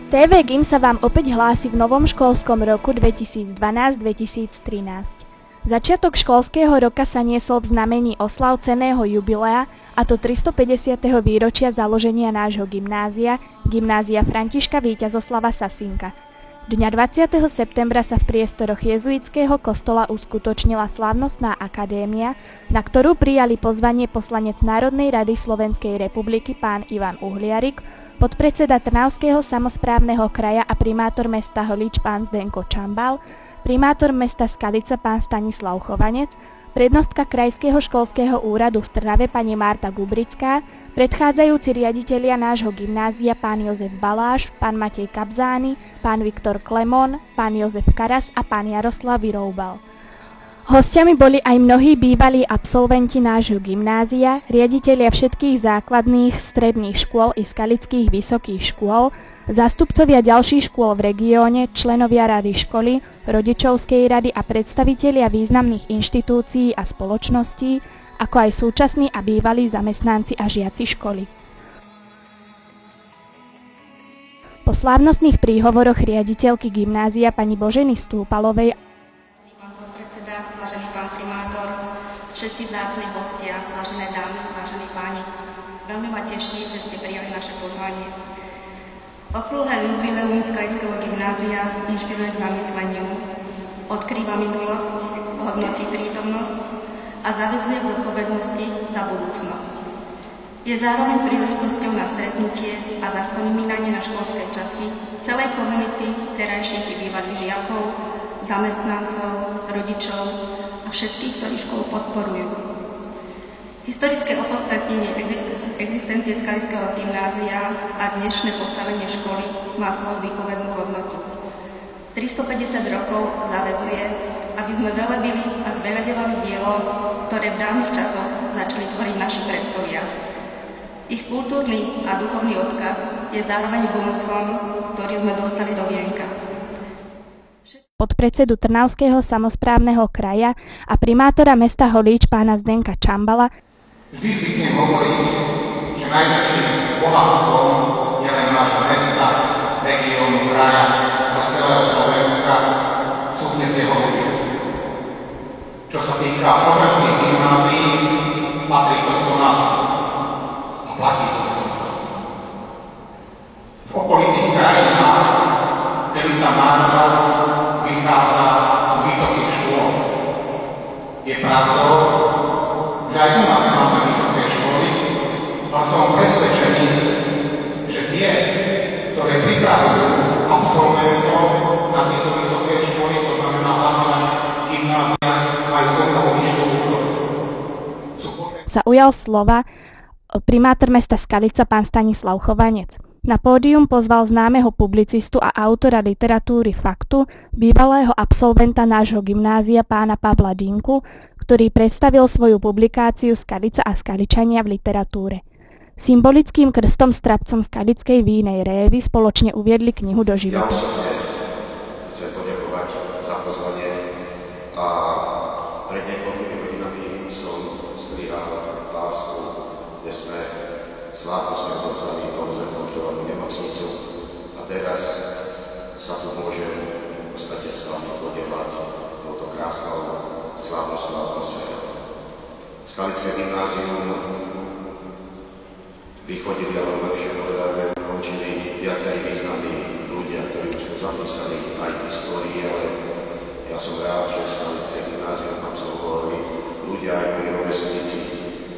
TV Gym sa vám opäť hlási v novom školskom roku 2012-2013. Začiatok školského roka sa niesol v znamení oslav cenného jubilea, a to 350. výročia založenia nášho gymnázia, Gymnázia Františka Víťazoslava Sasinka. Dňa 20. septembra sa v priestoroch jezuitského kostola uskutočnila slávnostná akadémia, na ktorú prijali pozvanie poslanec Národnej rady Slovenskej republiky pán Ivan Uhliarik, podpredseda Trnavského samosprávneho kraja a primátor mesta Holíč pán Zdenko Čambal, primátor mesta Skalica pán Stanislav Chovanec, prednostka Krajského školského úradu v Trnave pani Marta Gubrická, predchádzajúci riaditelia nášho gymnázia pán Jozef Baláš, pán Matej Kabzány, pán Viktor Klemon, pán Jozef Karas a pán Jaroslav Vyroubal. Hostiami boli aj mnohí bývalí absolventi nášho gymnázia, riaditelia všetkých základných, stredných škôl i skalických vysokých škôl, zástupcovia ďalších škôl v regióne, členovia rady školy, rodičovskej rady a predstavitelia významných inštitúcií a spoločností, ako aj súčasní a bývalí zamestnanci a žiaci školy. Po slávnostných príhovoroch riaditeľky gymnázia pani Boženy Stúpalovej, vážený pán primátor, všetci vzácni hostia, vážené dámy, vážení páni, veľmi ma teší, že ste prijali naše pozvanie. Okrúhle jubileum Skalického gymnázia inšpiruje k zamysleniu, odkrýva minulosť, hodnotí prítomnosť a zavezuje k zodpovednosti za budúcnosť. Je zároveň príležitosťou na stretnutie a zaspomínanie na školské časy celej komunity terajších i bývalých žiakov, zamestnancov, rodičov a všetkých, ktorí školu podporujú. Historické opodstatnenie existencie Skalického gymnázia a dnešné postavenie školy má svoju výpovednú hodnotu. 350 rokov zaväzuje, aby sme velebili a zveľaďovali dielo, ktoré v dávnych časoch začali tvoriť naši predkovia. Ich kultúrny a duchovný odkaz je zároveň bonusom, ktorý sme dostali do vienka. Podpredsedu Trnavského samosprávneho kraja a primátora mesta Holíč pána Zdenka Čambala. Vždy zvyknem hovoriť, že najväčším bohatstvom nielen nášho mesta, regiónu, kraja a celého Slovenska sú dnes jeho ľudia. Čo sa týka slovenských gymnázií, patrí to Slovensko a platí to Slovensko. V okolitých krajinách elita národa vychádza z vysokých škôl. Je pravdou, že aj u nás máme vysoké školy, ale som presvedčený, že tie, ktoré pripravujú absolventov na tieto vysoké školy, to znamená hlavne na gymnázia, aj dobrou vyššiu úroveň. Sa ujal slova primátor mesta Skalica pán Stanislav Chovanec. Na pódium pozval známeho publicistu a autora literatúry Faktu, bývalého absolventa nášho gymnázia pána Pavla Dinku, ktorý predstavil svoju publikáciu Skalica a Skaličania v literatúre. Symbolickým krstom s trapcom skalickej vínej révy spoločne uviedli knihu do života. Ja osobne chcem poďakovať za pozvanie a pred niekoľkými hodinami som strihal lásku, kde sme slávnostne odovzdali poždovanú nemocnicu a teraz sa tu môžem v podstate s vami podieľať touto krásnou slávnostnou atmosférou. Skalické gymnázium vychodili, ale lepšie povedané, končili viacerí významní ľudia, ktorí už sú zapísali aj v histórii, ale ja som rád, že Skalické gymnázium absolvovali ľudia aj moji rovesníci,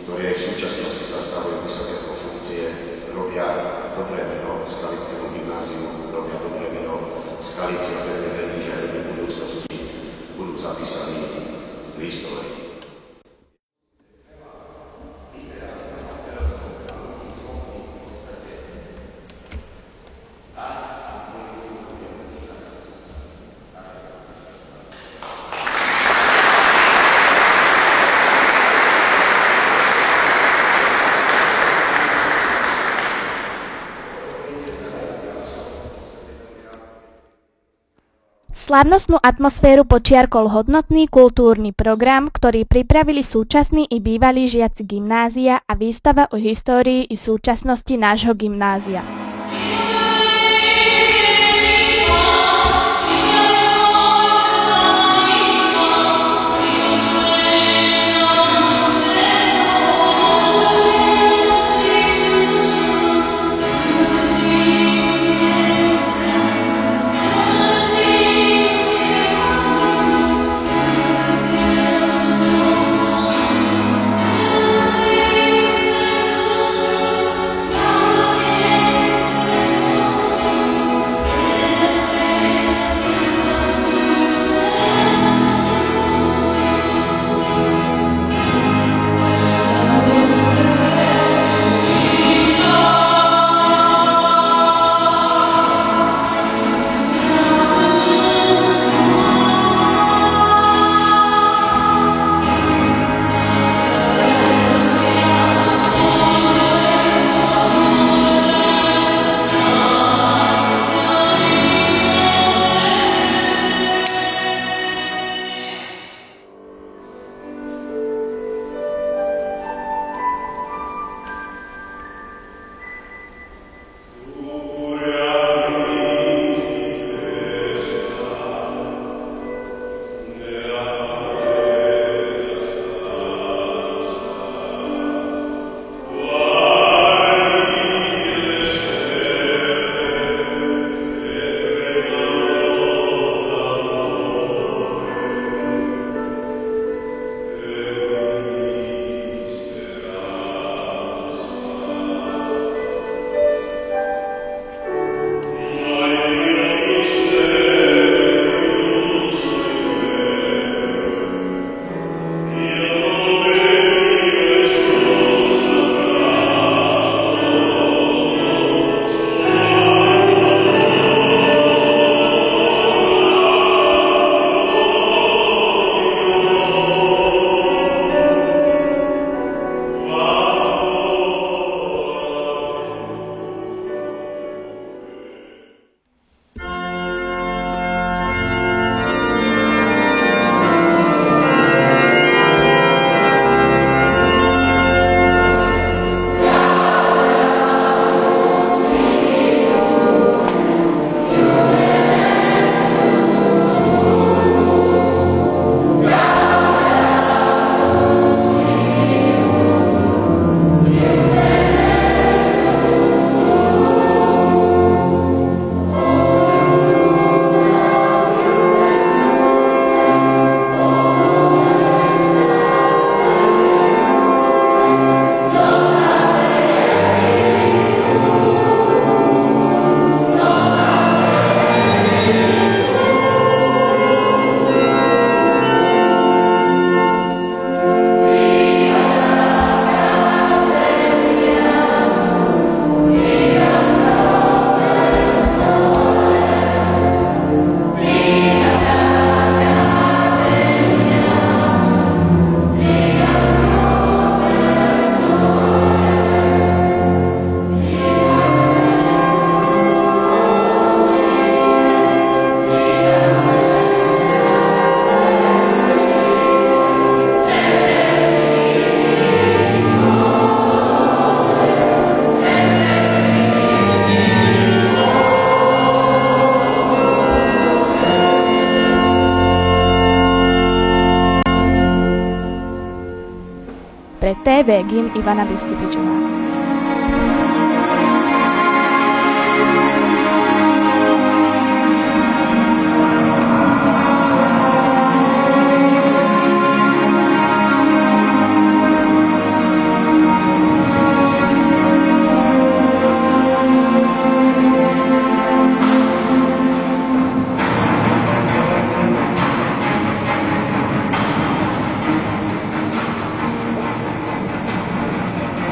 ktorí aj v súčasnosti zastávajú vysoké funkcie, robia dobré meno Skalickému gymnáziu, robia dobré meno Skalici a pevne verím, že aj v budúcnosti budú zapísaní v histórii. Slávnostnú atmosféru počiarkol hodnotný kultúrny program, ktorý pripravili súčasní i bývalí žiaci gymnázia a výstava o histórii i súčasnosti nášho gymnázia. PV GIM Ivana Biskupičová.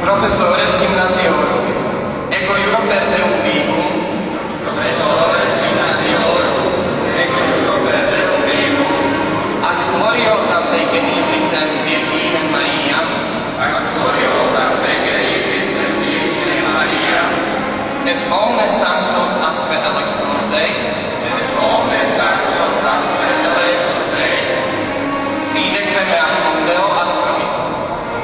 Professores gymnasiorum, ego iuro perdeum vivum. Professores gymnasiorum, ego iuro perdeum vivum. Ad gloriosam Dei genitricem Virginem Mariam. Ad gloriosam Dei genitricem Virginem Mariam. Et omnes sanctos atque electos Dei. Et omnes sanctos atque electos Dei. Fide que meas mondeo ad promito.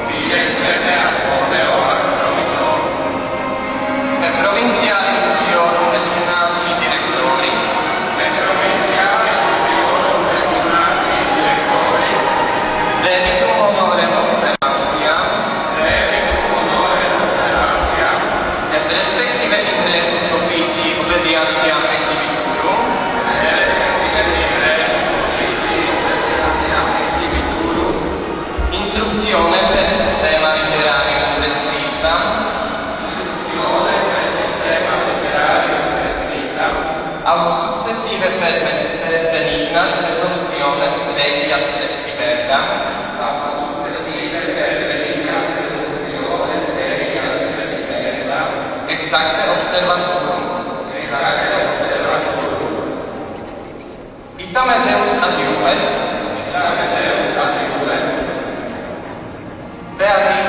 Fide que meas mondeo ad promito. Per provincialis studiorum et gymnasii directori. Per provincialis studiorum et gymnasii directori. Debitum honorem observantiam. Debitum honorem observantiam. Et respective intellectus officii obedientiam exhibiturum. Et respective intellectus officii obedientiam exhibiturum. Instructione per sistema literarium prescriptam. Instructione per sistema literarium prescriptam. Aut successive perbenignas resolutiones regias prescribendam. Aut successive perbenignas resolutiones regias prescribendam. Exacte observanturum. Exacte observanturum. Itam et Deus adiuvet. Itam et Deus adiuvet. Beatis